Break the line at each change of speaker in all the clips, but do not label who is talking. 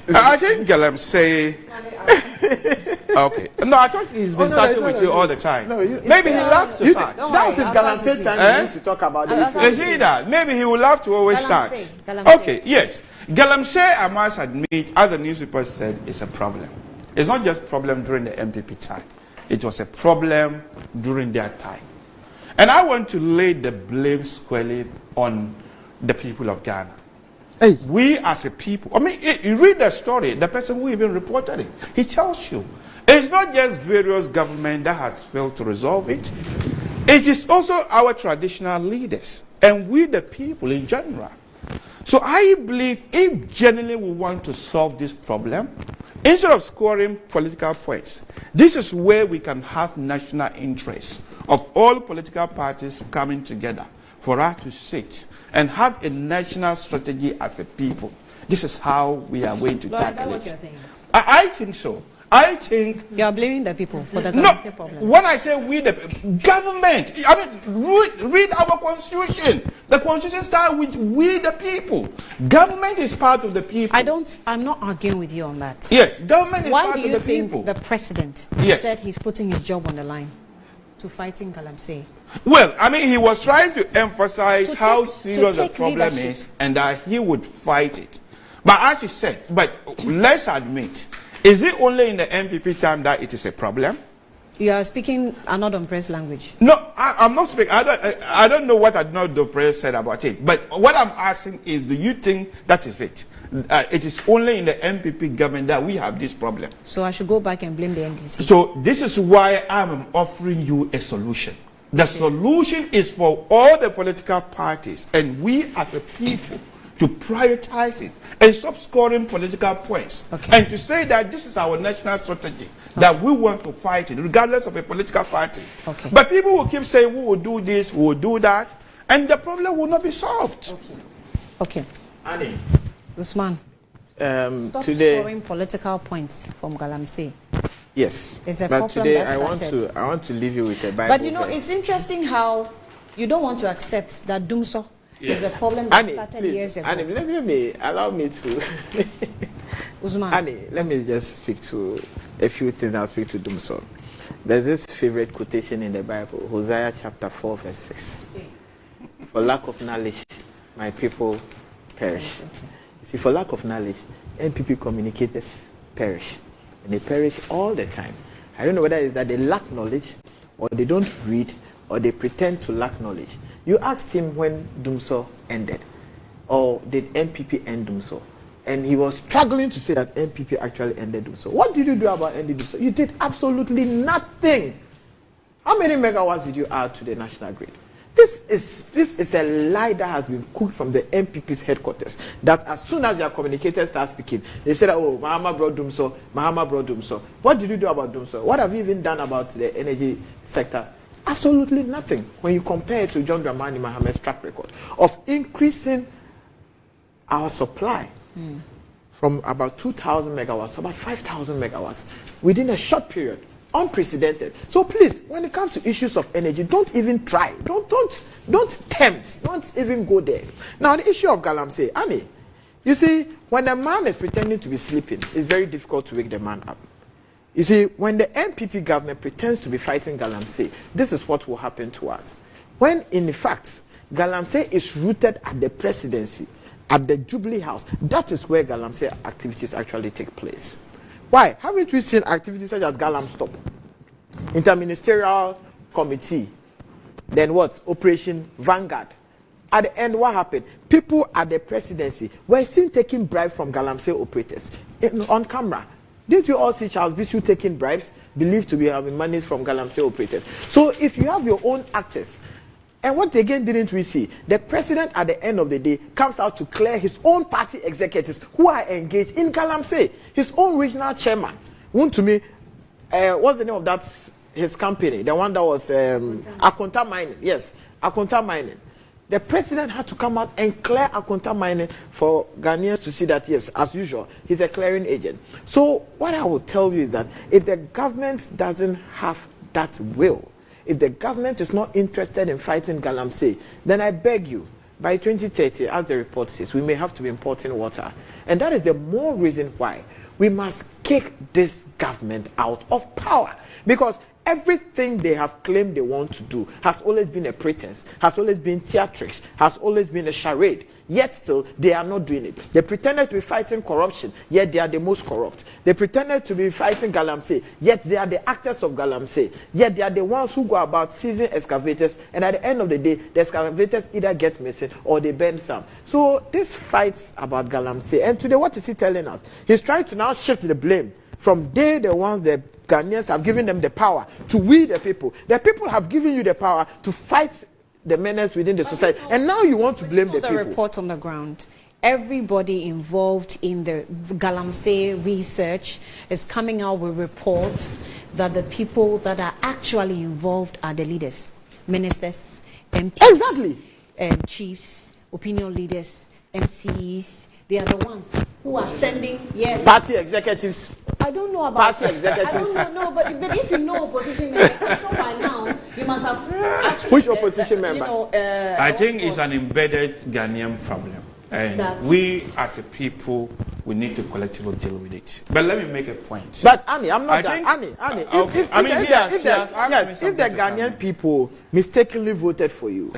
I think Galamsey. Okay. No, I thought he's been starting with you all the time. No, maybe he loves to start.
That was his Galamsey time. He used to talk about it.
You see that? Maybe he would love to always start. Okay, yes. Galamsey, I must admit, as the newspaper said, is a problem. It's not just a problem during the MPP time. It was a problem during their time. And I want to lay the blame squarely on the people of Ghana. Hey. We as a people, I mean, you read the story, the person who even reported it, he tells you, it's not just various government that has failed to resolve it. It is also our traditional leaders and we the people in general. So I believe if genuinely we want to solve this problem, instead of scoring political points, this is where we can have national interests of all political parties coming together for us to sit and have a national strategy as a people. This is how we are going to tackle it. I think so. I think
you are blaming the people for the problem.
When I say we, the government, I mean, read our constitution. The constitution starts with we, the people. Government is part of the people.
I'm not arguing with you on that.
Yes, government is part of the people.
Why do you think the president said he's putting his job on the line to fighting Galamsey?
Well, I mean, he was trying to emphasize how serious the problem is and that he would fight it. But as you said, but let's admit, is it only in the MPP time that it is a problem?
You are speaking another press language.
No, I'm not speaking. I don't know what another press said about it. But what I'm asking is, do you think that is it? It is only in the MPP government that we have this problem.
So I should go back and blame the NDC.
So this is why I'm offering you a solution. The solution is for all the political parties and we as a people to prioritize it and stop scoring political points. And to say that this is our national strategy, that we want to fight it, regardless of a political party. But people will keep saying, we will do this, we will do that, and the problem will not be solved.
Okay.
Annie.
Usman, stop
today,
scoring political points from Galamsey.
Yes.
But
today I want to leave you with a Bible.
But you know, it's interesting how you don't want to accept that Dumso is a problem that started years ago.
Annie, allow me to.
Usman.
Annie, let me just speak to a few things. I'll speak to Dumso. There's this favorite quotation in the Bible, Hosea chapter 4, verse 6. For lack of knowledge, my people perish. You see, for lack of knowledge, NPP communicators perish. And they perish all the time. I don't know whether it's that they lack knowledge, or they don't read, or they pretend to lack knowledge. You asked him when Dumso ended, or did MPP end Dumso? And he was struggling to say that MPP actually ended Dumso. What did you do about ending Dumso? You did absolutely nothing. How many megawatts did you add to the national grid? This is a lie that has been cooked from the MPP's headquarters. That as soon as their communicators start speaking, they say that, oh, Mahama brought Dumso. What did you do about Dumso? What have you even done about the energy sector? Absolutely nothing. When you compare it to John Dramani Mahamad's track record of increasing our supply from about 2,000 megawatts to about 5,000 megawatts within a short period. Unprecedented. So please, when it comes to issues of energy, don't even try. Don't tempt. Don't even go there. Now, the issue of Galamsey, Annie, you see, when a man is pretending to be sleeping, it's very difficult to wake the man up. You see, when the MPP government pretends to be fighting Galamsey, this is what will happen to us. When, in fact, Galamsey is rooted at the presidency, at the Jubilee House, that is where Galamsey activities actually take place. Why? Haven't we seen activities such as Galam Stop, Interministerial Committee, then what? Operation Vanguard. At the end, what happened? People at the presidency were seen taking bribes from Galamsey operators on camera. Didn't you all see Charles Bisu taking bribes, believed to be having money from Galamsey operators? So if you have your own actors, and what again didn't we see? The president at the end of the day comes out to clear his own party executives who are engaged in Galamsey. His own regional chairman. What's the name of that, his company? The one that was Akonta Mining. Yes, Akonta Mining. The president had to come out and clear Akonta Mining for Ghanaians to see that, yes, as usual, he's a clearing agent. So what I will tell you is that if the government doesn't have that will, if the government is not interested in fighting Galamsey, then I beg you, by 2030, as the report says, we may have to be importing water. And that is the more reason why we must kick this government out of power. Because everything they have claimed they want to do has always been a pretense, has always been theatrics, has always been a charade. Yet still, they are not doing it. They pretended to be fighting corruption, yet they are the most corrupt. They pretended to be fighting Galamsey, yet they are the actors of Galamsey. Yet they are the ones who go about seizing excavators, and at the end of the day, the excavators either get missing or they burn some. So this fights about Galamsey. And today, what is he telling us? He's trying to now shift the blame from they, the ones the Ghanaians have given them the power, to we the people. The people have given you the power to fight the menace within the society, and now you want to blame the people.
The report on the ground, everybody involved in the Galamsey research is coming out with reports that the people that are actually involved are the leaders, ministers, MPs,
exactly,
chiefs, opinion leaders, MCs. They are the ones who are sending, yes.
Party executives.
I don't know about
party executives.
I don't know, but if you know opposition members, I'm sure by now you must have actually.
Which opposition member?
I think it's an embedded Ghanaian problem. And we as a people, we need to collectively deal with it. But let me make a point.
But Annie, I'm not Annie. If the Ghanaian people mistakenly voted for you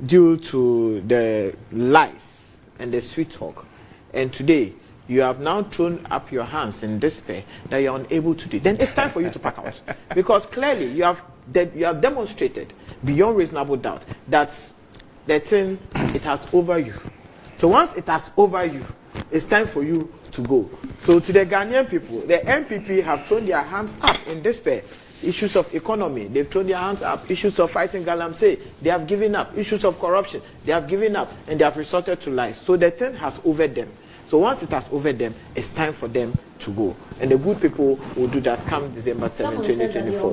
due to the lies and the sweet talk, and today you have now thrown up your hands in despair that you are unable to do, then it's time for you to pack out. Because clearly you have demonstrated beyond reasonable doubt that the thing, it has over you. So once it has over you, it's time for you to go. So to the Ghanaian people, the MPP have thrown their hands up in despair. Issues of economy, they've thrown their hands up. Issues of fighting Galamsey, they have given up. Issues of corruption, they have given up, and they have resorted to lies. So the thing has over them. So once it has over them, it's time for them to go. And the good people will do that come December 7, 2024.